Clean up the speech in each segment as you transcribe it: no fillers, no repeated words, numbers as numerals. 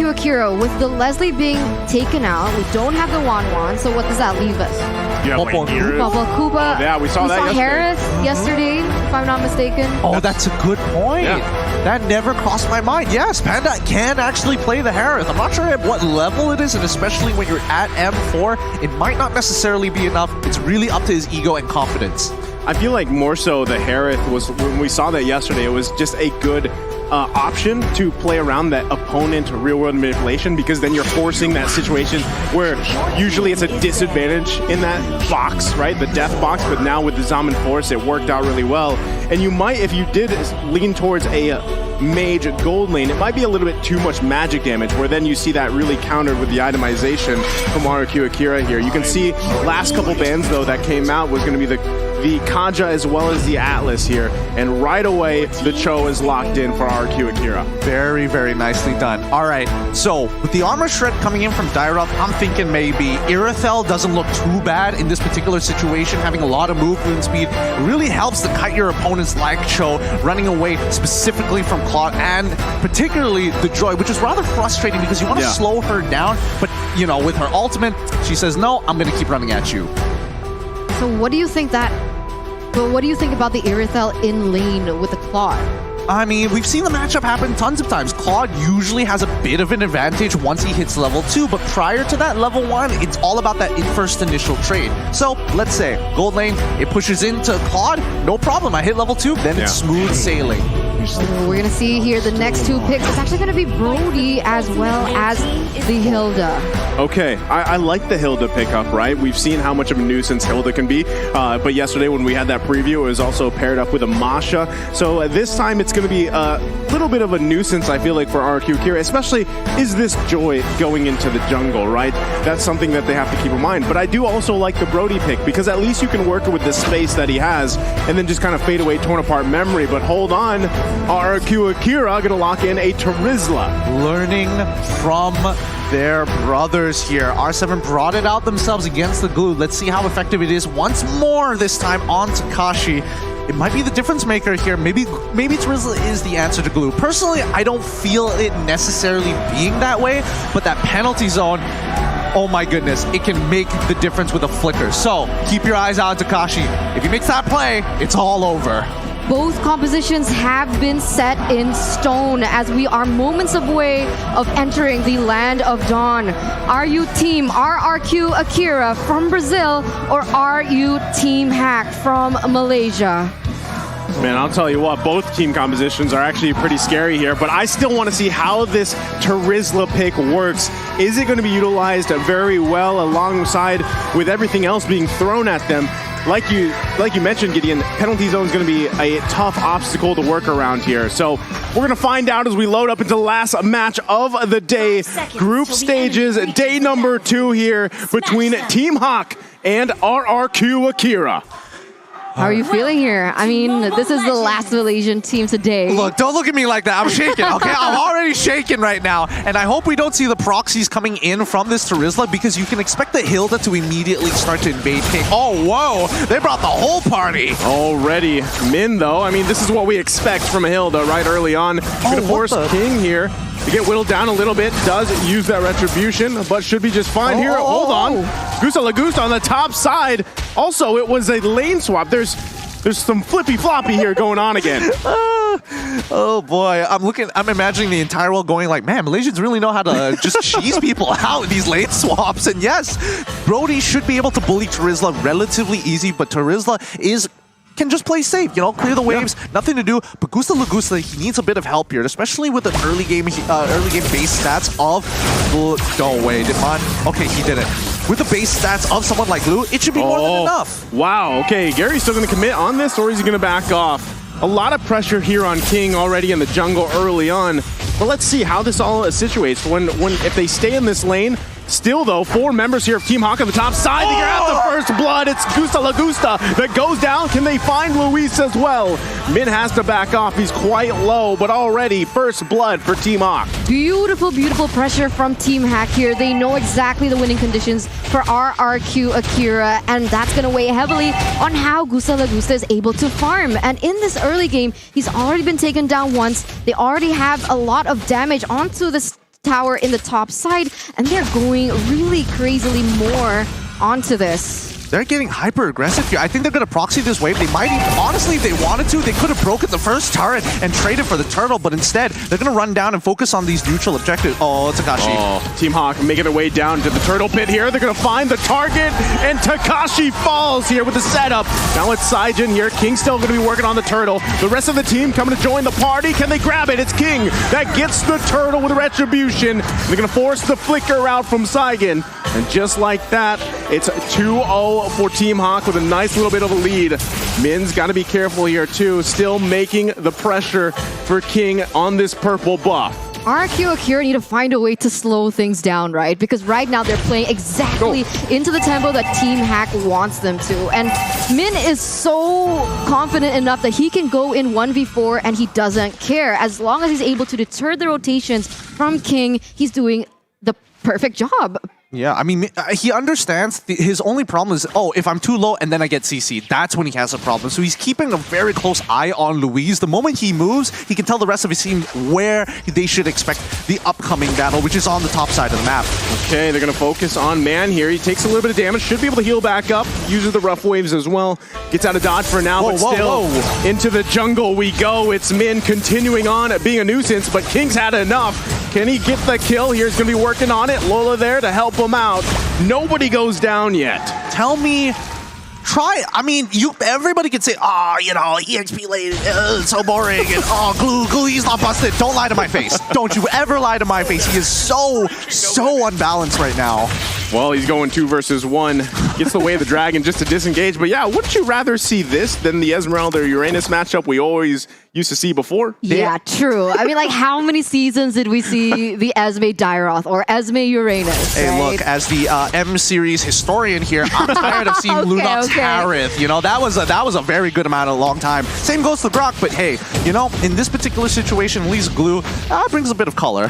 RRQ Akira, with the Leslie being taken out, we don't have the Wanwan, so what does that leave us? Yeah, like Kuba. Yeah, we saw that Harris yesterday, if I'm not mistaken. Oh, that's a good point. Yeah. That never crossed my mind. Yes, Panda can actually play the Harris. I'm not sure at what level it is, and especially when you're at M4, it might not necessarily be enough. It's really up to his ego and confidence. I feel like more so the Harith was, when we saw that yesterday, it was just a good option to play around that opponent real-world manipulation, because then you're forcing that situation where usually it's a disadvantage in that box, right? The death box, but now with the Zaman Force, it worked out really well. And you might, if you did lean towards a mage gold lane, it might be a little bit too much magic damage, where then you see that really countered with the itemization from RRQ Akira here. You can see last couple bans, though, that came out was going to be the Kaja as well as the Atlas here, and right away the Cho is locked in for RRQ Akira. Very, very nicely done. All right, so with the armor shred coming in from Dyrok, I'm thinking maybe Irithel doesn't look too bad in this particular situation. Having a lot of movement speed really helps to cut your opponents like Cho, running away specifically from Claude, and particularly the Joy, which is rather frustrating because you want to slow her down, but you know, with her ultimate, she says, no, I'm going to keep running at you. So what do you think about the Irithel in lane with the Claude? I mean, we've seen the matchup happen tons of times. Claude usually has a bit of an advantage once he hits level 2, but prior to that, level 1, it's all about that first initial trade. So, let's say, gold lane, it pushes into Claude, no problem, I hit level 2, then it's smooth sailing. We're going to see here the next two picks. It's actually going to be Brody as well as the Hilda. Okay, I like the Hilda pickup, right? We've seen how much of a nuisance Hilda can be, but yesterday when we had that preview, it was also paired up with a Masha. So this time it's going to be a little bit of a nuisance, I feel like, for RRQ Akira, especially is this Joy going into the jungle, right? That's something that they have to keep in mind. But I do also like the Brody pick, because at least you can work with the space that he has and then just kind of fade away, torn apart memory. But hold on, RRQ Akira going to lock in a Terizla. Learning from their brothers here. R7 brought it out themselves against the glue. Let's see how effective it is once more, this time on Takashi. It might be the difference maker here. Maybe Terizla is the answer to glue. Personally, I don't feel it necessarily being that way, but that penalty zone, oh my goodness, it can make the difference with a flicker. So keep your eyes out on Takashi. If he makes that play, it's all over. Both compositions have been set in stone as we are moments away of entering the land of dawn. Are you team RRQ Akira from Brazil, or are you team Hack from Malaysia? Man, I'll tell you what, both team compositions are actually pretty scary here, but I still want to see how this Terizla pick works. Is it going to be utilized very well alongside with everything else being thrown at them? Like you mentioned, Gideon, penalty zone is going to be a tough obstacle to work around here. So we're going to find out as we load up into the last match of the day. Group stages, day number 2 here between Team Hawk and RRQ Akira. How are you feeling here? I mean, this is the last Malaysian team today. Look, don't look at me like that. I'm shaking, okay? I'm already shaking right now. And I hope we don't see the proxies coming in from this Terizla, because you can expect the Hilda to immediately start to invade King. Oh, whoa! They brought the whole party! Already. Min, though, I mean, this is what we expect from a Hilda right early on. Gonna force King here to get whittled down a little bit. Does use that retribution, but should be just fine here. Hold on. Gusta Lagusta on the top side. Also, it was a lane swap. There's some flippy floppy here going on again. Oh boy, I'm imagining the entire world going like, man, Malaysians really know how to just cheese people out in these lane swaps. And yes, Brody should be able to bully Terizla relatively easy, but Terizla can just play safe, you know, clear the waves, nothing to do. But Gusta Lagusta, he needs a bit of help here, especially with the early game base stats of no way, did Man? Okay, he did it. With the base stats of someone like Lu, it should be more than enough. Wow, okay, Gary's still going to commit on this, or is he going to back off? A lot of pressure here on King already in the jungle early on. But let's see how this all situates. If they stay in this lane. Still, though, 4 members here of Team Hawk on the top side. They grab the first blood. It's Gusta Lagusta that goes down. Can they find Luis as well? Min has to back off. He's quite low, but already first blood for Team Hawk. Beautiful, beautiful pressure from Team Hack here. They know exactly the winning conditions for RRQ Akira, and that's going to weigh heavily on how Gusta Lagusta is able to farm. And in this early game, he's already been taken down once. They already have a lot of damage onto this tower in the top side, and they're going really crazily more onto this. They're getting hyper aggressive here. I think they're going to proxy this wave. They might even, honestly, if they wanted to, they could have broken the first turret and traded for the turtle, but instead, they're going to run down and focus on these neutral objectives. Oh, Takashi. Oh, Team Hawk making their way down to the turtle pit here. They're going to find the target, and Takashi falls here with the setup. Now it's Saijin here. King's still going to be working on the turtle. The rest of the team coming to join the party. Can they grab it? It's King that gets the turtle with retribution. They're going to force the flicker out from Saigon. And just like that, it's 2-0 for Team Hawk with a nice little bit of a lead. Min's got to be careful here too, still making the pressure for King on this purple buff. RRQ Akira need to find a way to slow things down, right? Because right now they're playing exactly into the tempo that Team Hack wants them to. And Min is so confident enough that he can go in 1v4 and he doesn't care. As long as he's able to deter the rotations from King, he's doing the perfect job. Yeah, I mean, he understands his only problem is, oh, if I'm too low and then I get CC'd, that's when he has a problem. So he's keeping a very close eye on Luis. The moment he moves, he can tell the rest of his team where they should expect the upcoming battle, which is on the top side of the map. Okay, they're going to focus on Man here. He takes a little bit of damage, should be able to heal back up, uses the rough waves as well. Gets out of dodge for now, but still into the jungle we go. It's Min continuing on at being a nuisance, but King's had enough. Can he get the kill? Here's going to be working on it. Lola there to help him out. Nobody goes down yet. Tell me, I mean, everybody can say, oh, you know, EXP late, it's so boring, and oh, glue, he's not busted. Don't lie to my face. Don't you ever lie to my face. He is so unbalanced right now. Well, he's going 2 versus 1. Gets the way of the dragon just to disengage. But yeah, wouldn't you rather see this than the Esmeralda or Uranus matchup we always used to see before? Yeah, true. I mean, like, how many seasons did we see the Esme Dairoth or Esme Uranus? Hey, right? look, as the M series historian here, I'm tired of seeing Lunox Harith. You know, that was a very good amount of a long time. Same goes to Brock, but hey, you know, in this particular situation, at least Glue brings a bit of color.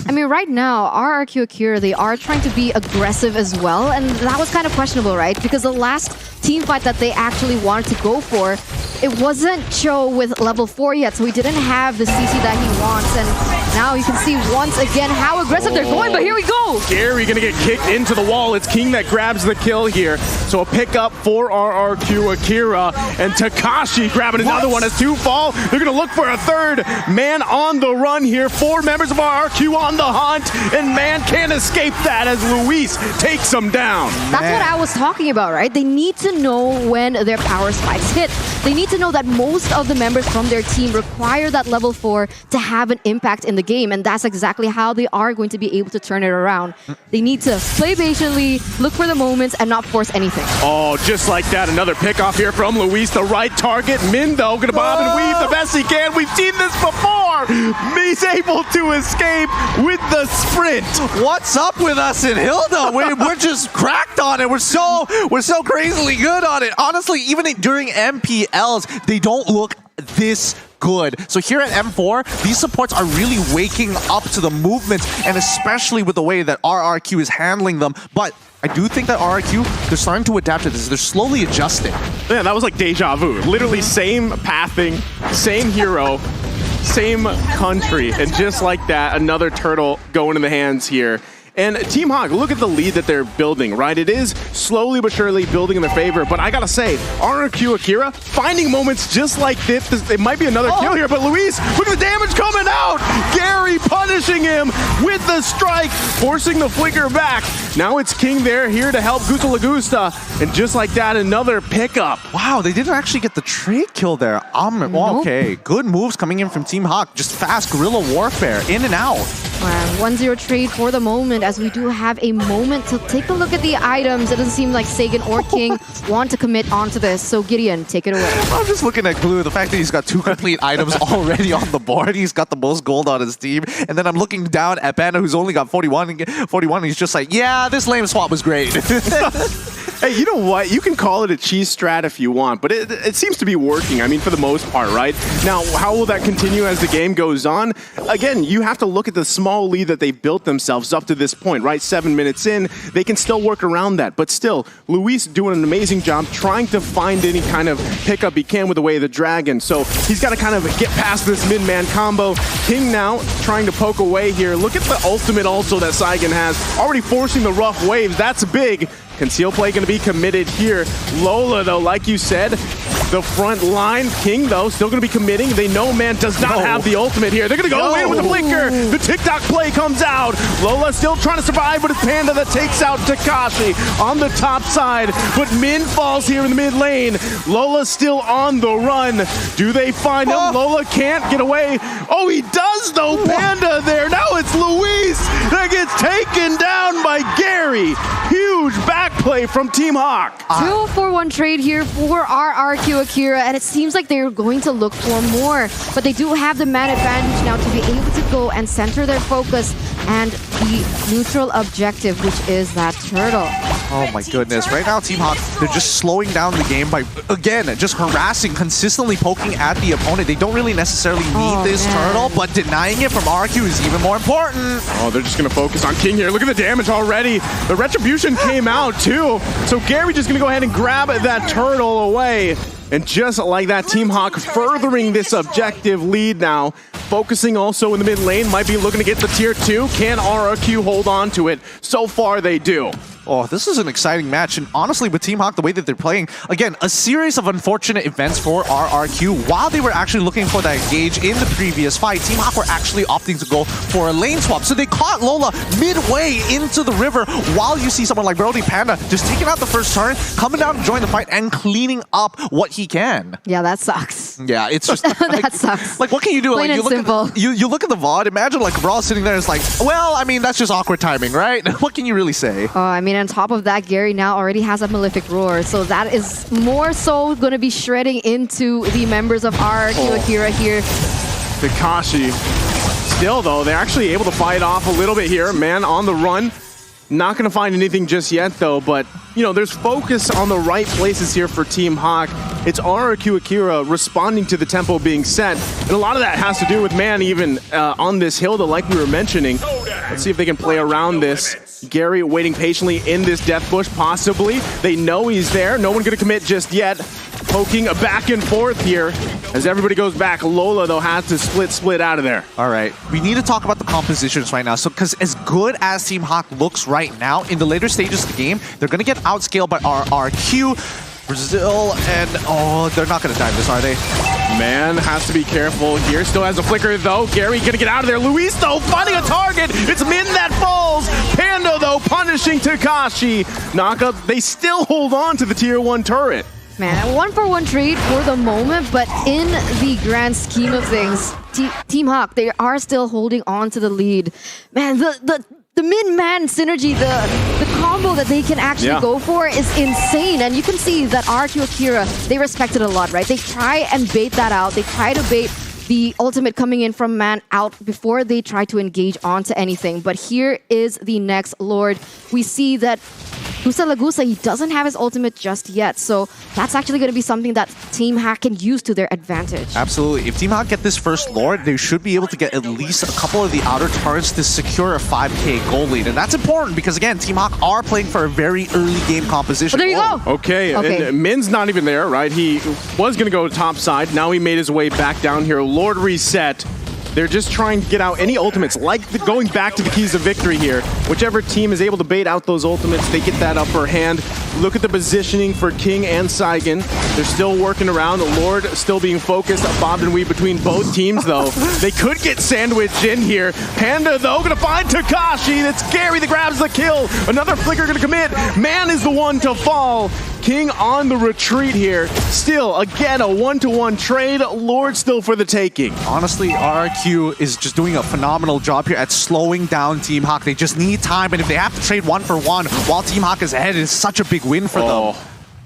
I mean, right now, RRQ Akira, they are trying to be aggressive as well, and that was kind of questionable, right? Because the last team fight that they actually wanted to go for, it wasn't Cho with level 4 yet, so he didn't have the CC that he wants, and now you can see once again how aggressive they're going, but here we go! Gary gonna get kicked into the wall. It's King that grabs the kill here. So a pickup for RRQ Akira, and Takashi grabbing another one as 2 fall. They're gonna look for a third man on the run here. 4 members of RRQ on the hunt, and Man can't escape that as Luis takes him down. That's what I was talking about, right? They need to know when their power spikes hit. They need to know that most of the members from their team require that level 4 to have an impact in the game, and that's exactly how they are going to be able to turn it around. They need to play patiently, look for the moments, and not force anything. Oh, just like that, another pickoff here from Luis, the right target. Min, though, gonna bob and weave the best he can. We've seen this before. He's able to escape with the sprint. What's up with us in Hilda? We're just cracked on it. We're so crazily good on it. Honestly, even during MPLs, they don't look this good. So here at M4, these supports are really waking up to the movements, and especially with the way that RRQ is handling them. But I do think that RRQ, they're starting to adapt to this. They're slowly adjusting. Yeah, that was like deja vu. Literally same pathing, same hero, same country, and just like that, another turtle going in the hands here. And Team Hawk, look at the lead that they're building, right? It is slowly but surely building in their favor, but I gotta say, RRQ Akira, finding moments just like this, it might be another kill here, but Luis, look at the damage coming out! Gary punishing him with the strike, forcing the flicker back. Now it's King there, here to help Gusta Lagusta, and just like that, another pickup. Wow, they didn't actually get the trade kill there. Well, okay, good moves coming in from Team Hawk, just fast guerrilla warfare, in and out. 1-0 trade for the moment, as we do have a moment to take a look at the items. It doesn't seem like Sagan or King want to commit onto this, so Gideon, take it away. I'm just looking at Glue, the fact that he's got 2 complete items already on the board. He's got the most gold on his team, and then I'm looking down at Panda, who's only got 41, and he's just like, yeah, this lane swap was great. Hey, you know what? You can call it a cheese strat if you want, but it seems to be working, I mean, for the most part, right? Now, how will that continue as the game goes on? Again, you have to look at the small lead that they've built themselves up to this point, right? 7 minutes in, they can still work around that, but still, Luis doing an amazing job trying to find any kind of pickup he can with the way of the dragon, so he's got to kind of get past this mid-man combo. King now trying to poke away here. Look at the ultimate also that Saigon has, already forcing the rough waves. That's big. Conceal play going to be committed here. Lola, though, like you said, the front line. King, though, still going to be committing. They know man does not have the ultimate here. They're going to go in with the flicker. The TikTok play comes out. Lola still trying to survive, but it's Panda that takes out Takashi on the top side. But Min falls here in the mid lane. Lola still on the run. Do they find him? Lola can't get away. Oh, he does, though. Panda there. Now it's Luis that gets taken down by Gary. Huge back play from Team Hawk. 2-for-1 trade here for RRQ Akira, and it seems like they're going to look for more. But they do have the man advantage now to be able to go and center their focus and the neutral objective, which is that turtle. Oh my goodness. Right now, Team Hawk, they're just slowing down the game by, again, just harassing, consistently poking at the opponent. They don't really necessarily need this turtle, but denying it from RRQ is even more important. Oh, they're just going to focus on King here. Look at the damage already. The retribution came out, too. So Gary just going to go ahead and grab that turtle away. And just like that, Team Hawk furthering this objective lead now. Focusing also in the mid lane, might be looking to get the tier 2. Can RRQ hold on to it? So far, they do. Oh, this is an exciting match, and honestly, with Team Hawk, the way that they're playing, again, a series of unfortunate events for RRQ. While they were actually looking for that engage in the previous fight, Team Hawk were actually opting to go for a lane swap. So they caught Lola midway into the river, while you see someone like Brody Panda just taking out the first turn, coming down to join the fight, and cleaning up what he can. Yeah, that sucks. Yeah, it's just... that sucks. Like, what can you do? Plain like, and simple. You look at the VOD, imagine like Brawl sitting there, it's like, well, I mean, that's just awkward timing, right? What can you really say? Oh, I mean, on top of that, Gary now already has a Malefic Roar, so that is more so going to be shredding into the members of RRQ Akira here. Takashi. Still, though, they're actually able to fight off a little bit here. Man on the run. Not going to find anything just yet, though, but, you know, there's focus on the right places here for Team Hawk. It's RRQ Akira responding to the tempo being set, and a lot of that has to do with man even on this hill, though, like we were mentioning. Let's see if they can play around this. Gary waiting patiently in this death bush, possibly. They know he's there. No one going to commit just yet. Poking a back and forth here as everybody goes back. Lola, though, has to split out of there. All right, we need to talk about the compositions right now. So, because as good as Team Hawk looks right now, in the later stages of the game, they're going to get outscaled by RRQ, Brazil, and oh, they're not going to dive this, are they? Man has to be careful here. Still has a flicker, though. Gary going to get out of there. Luis, though, finding a target. It's Min that falls. Panda, though, punishing Takashi. Naka, they still hold on to the tier 1 turret. Man, 1-for-1 trade for the moment, but in the grand scheme of things, Team Hawk, they are still holding on to the lead. Man, the mid-man synergy, the combo that they can actually go for is insane. And you can see that RRQ Akira, they respect it a lot, right? They try and bait that out. They try to bait the ultimate coming in from man out before they try to engage onto anything. But here is the next Lord. We see that Gusa Lagusa, he doesn't have his ultimate just yet, so that's actually going to be something that Team Hawk can use to their advantage. Absolutely. If Team Hawk get this first Lord, they should be able to get at least a couple of the outer turrets to secure a 5k goal lead. And that's important because, again, Team Hawk are playing for a very early game composition. Oh, there you go. Okay, and Min's not even there, right? He was going to go top side. Now he made his way back down here. Lord reset. They're just trying to get out any ultimates, like going back to the keys of victory here. Whichever team is able to bait out those ultimates, they get that upper hand. Look at the positioning for King and Saigon. They're still working around. The Lord still being focused. Bob and weave between both teams, though. They could get sandwiched in here. Panda, though, going to find Takashi. That's Gary that grabs the kill. Another flicker going to commit. Man is the one to fall. King on the retreat here. Still, again, a 1-to-1 trade. Lord still for the taking. Honestly, RRQ is just doing a phenomenal job here at slowing down Team Hawk. They just need time, and if they have to trade 1-for-1 while Team Hawk is ahead, it's such a big win for them.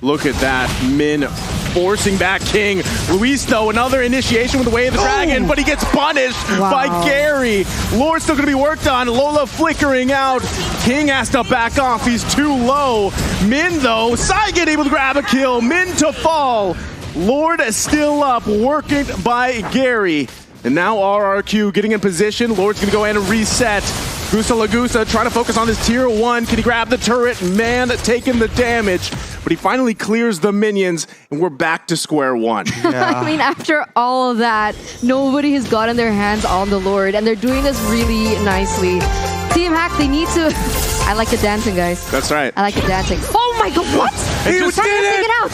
Look at that. Min forcing back King. Luis, though, another initiation with the Way of the Dragon, but he gets punished by Gary. Lord's still going to be worked on. Lola flickering out. King has to back off. He's too low. Min, though, Saigen able to grab a kill. Min to fall. Lord still up, working by Gary. And now RRQ getting in position. Lord's going to go ahead and reset. Gusta Lagusa trying to focus on this tier 1. Can he grab the turret? Man, taking the damage. But he finally clears the minions, and we're back to square one. Yeah. I mean, after all of that, nobody has gotten their hands on the Lord, and they're doing this really nicely. Team Hack, they need to... I like the dancing, guys. That's right. I like the dancing. Oh my god, what? He was trying to take it out.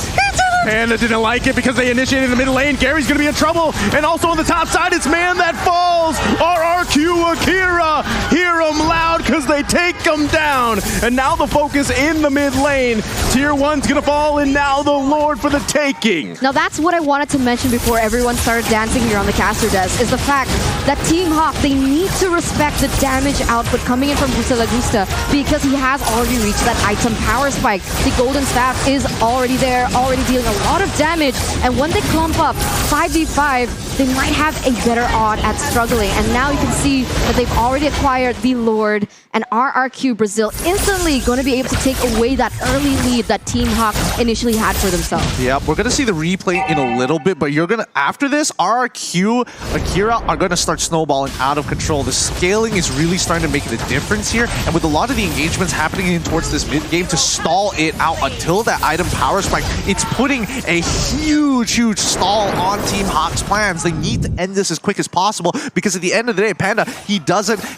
Panda didn't like it because they initiated the mid lane. Gary's going to be in trouble. And also on the top side, it's Man That Falls. RRQ Akira. Hear them loud because they take them down. And now the focus in the mid lane. Tier 1's going to fall, and now the Lord for the taking. Now that's what I wanted to mention before everyone started dancing here on the caster desk, is the fact that Team Hawk, they need to respect the damage output coming in from Gusta Lagusta because he has already reached that item power spike. The Golden Staff is already there, already dealing a lot of damage, and when they clump up 5v5, they might have a better odd at struggling. And now you can see that they've already acquired the Lord, and RRQ Brazil instantly going to be able to take away that early lead that Team Hawk initially had for themselves. Yeah, we're going to see the replay in a little bit, but you're going to, after this, RRQ, Akira are going to start snowballing out of control. The scaling is really starting to make a difference here, and with a lot of the engagements happening in towards this mid-game to stall it out until that item power spike, it's putting a huge stall on Team Hawk's plans. They need to end this as quick as possible because at the end of the day, Panda, he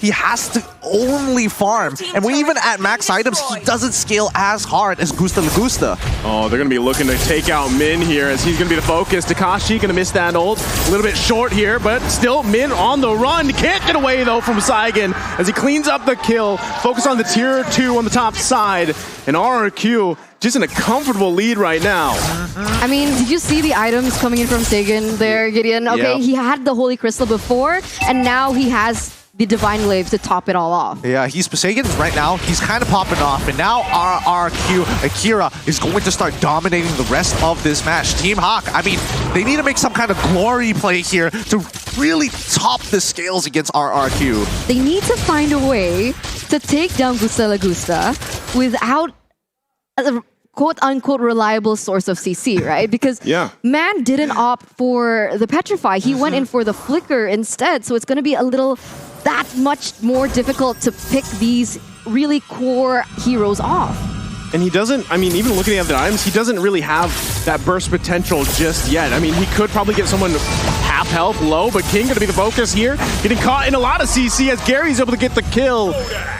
has to only farm. And when even at max items, he doesn't scale as hard as Gusta Lagusta. Oh, they're going to be looking to take out Min here as he's going to be the focus. Takashi going to miss that ult. A little bit short here, but still Min on the run. Can't get away, though, from Saigen as he cleans up the kill. Focus on the tier 2 on the top side. And RRQ just in a comfortable lead right now. I mean, did you see the items coming in from Sagan there, Gideon? Okay, he had the Holy Crystal before, and now he has the Divine Glaive to top it all off. Yeah, Sagan right now, he's kind of popping off, and now RRQ Akira is going to start dominating the rest of this match. Team Hawk, I mean, they need to make some kind of glory play here to really top the scales against RRQ. They need to find a way to take down Gusta Lagusta without a quote-unquote reliable source of CC, right? Because Man didn't opt for the Petrify. He went in for the Flicker instead, so it's going to be a little that much more difficult to pick these really core heroes off. And he doesn't, I mean, even looking at the items, he doesn't really have that burst potential just yet. I mean, he could probably get someone half health low, but King gonna be the focus here. Getting caught in a lot of CC as Gary's able to get the kill.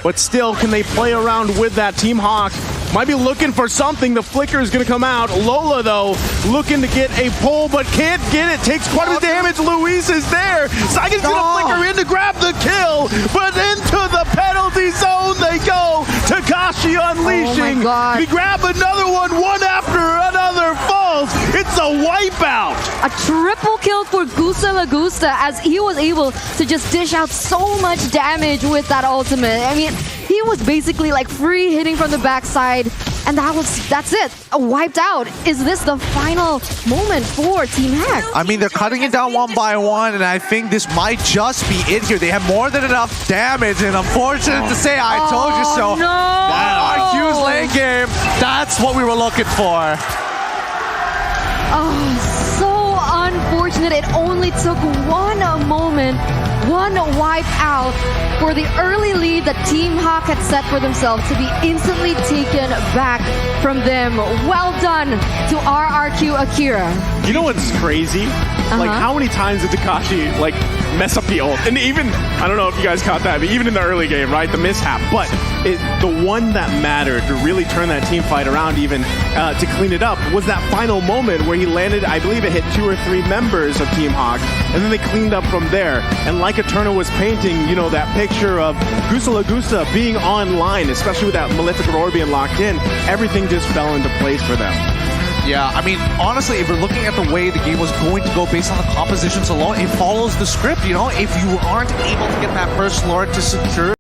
But still, can they play around with that? Team Hawk might be looking for something. The flicker is gonna come out. Lola, though, looking to get a pull, but can't get it. Takes quite a bit of damage. Luis is there. Saigen's gonna flicker in to grab the kill, but into the penalty zone they go. Takashi unleashing. Oh my God. We grab another one after another falls. It's a wipeout. A triple kill for Gusta Lagusta as he was able to just dish out so much damage with that ultimate. I mean, he was basically like free hitting from the backside, and that's it. Wiped out. Is this the final moment for Team Hack? I mean, they're cutting it down one by one, and I think this might just be it here. They have more than enough damage, and unfortunate to say, I told you so. No. That RQ's late game, that's what we were looking for. Oh, so unfortunate. It only took one moment, one wipe out for the early lead that Team Hawk had set for themselves to be instantly taken back from them. Well done to RRQ Akira. You know what's crazy? Like, how many times did Takashi, like, mess up the ult? And even, I don't know if you guys caught that, but even in the early game, right? The mishap. But the one that mattered to really turn that team fight around even to clean it up was that final moment where he landed, I believe it hit 2 or 3 members of Team Hawk, and then they cleaned up from there. And like Eterna was painting, you know, that picture of Gusta Lagusta being online, especially with that Malefic Roar being locked in, everything just fell into place for them. Yeah, I mean, honestly, if we're looking at the way the game was going to go based on the compositions alone, it follows the script, you know? If you aren't able to get that first Lord to secure